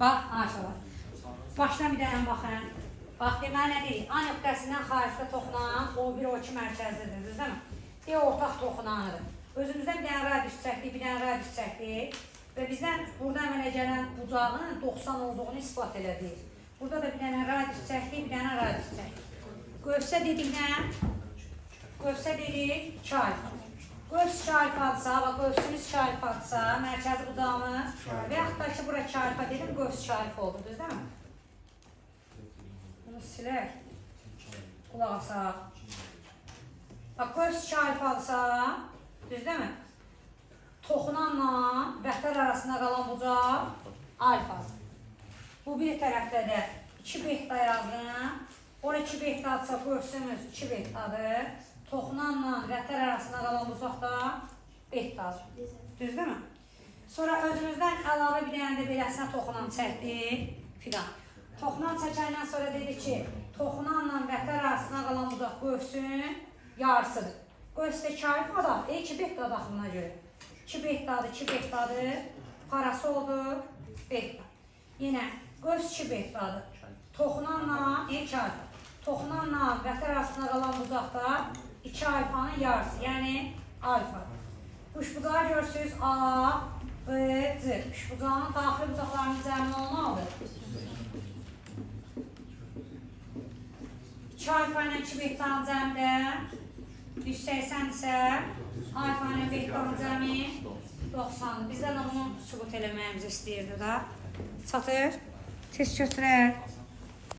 Bax, aşağı. Başdan bir dənə baxın. Bax, deməli nə deyik? A nöqtəsindən xaricdə toxunan O1, O2 mərkəzlidir, düzdürmü? D ortaq toxunanıdır. Özümüzdən bir dənə radius çəkdik, bir dənə radius çəkdik. Və bizdən burada əmələ gələn bucağın 90 olduğunu ispat elədik. Burada da bir dənə radius çəkdik, bir dənə radius çəkdik. Qövsə dedik nə? Qövsə dedik 2 alfa. Qövs 2 alfadırsa, bax qövsümüz 2 alfadırsa, mərkəzi bucağımız və yaxud da ki, bura 2 alfa dedim, qövs 2 alfa oldu, düzdürmü? Bunu silək. Qulaq asaq. Bax, qövs 2 alfadırsa, düzdürmü? Toxunanla vəhdlər arasında qalan bucaq alfadır. Bu bir tərəfdə də 2 beta yazdım. Ora 2 betadırsa, qövsümüz 2 betadır. Toxunanla vəhdlər arasında qalan bucaq da betadır. Düzdürmü? Sonra özümüzdən əlavə bir dənə də beləsinə toxunan çəkdik filan. Toxunan çəkəndən sonra dedik ki, toxunanla vəhdlər arasında qalan bucaq qövsün yarısıdır. Qövs də 2 alfadır, 2 beta daxilına görə. 2 betadır, 2 betadır, parası oldu, beta. Yenə, qövs 2 betadır. Toxunanla 2 alfa. Toxunanla vəhdlər arasında qalan bucaqda 2 alfanın yarısı, yəni alfa. Quşbucağı görürsünüz A, B, C. Quşbucağının daxili bucaqlarının cəmi olmalıdır. 2 alfa ilə 2 betanın cəmdə 180 isə alfa ilə betanın cəmi 90'dır. Bizdən onu sübut eləməyimizi istəyirdi da. Çatır, tez götürər.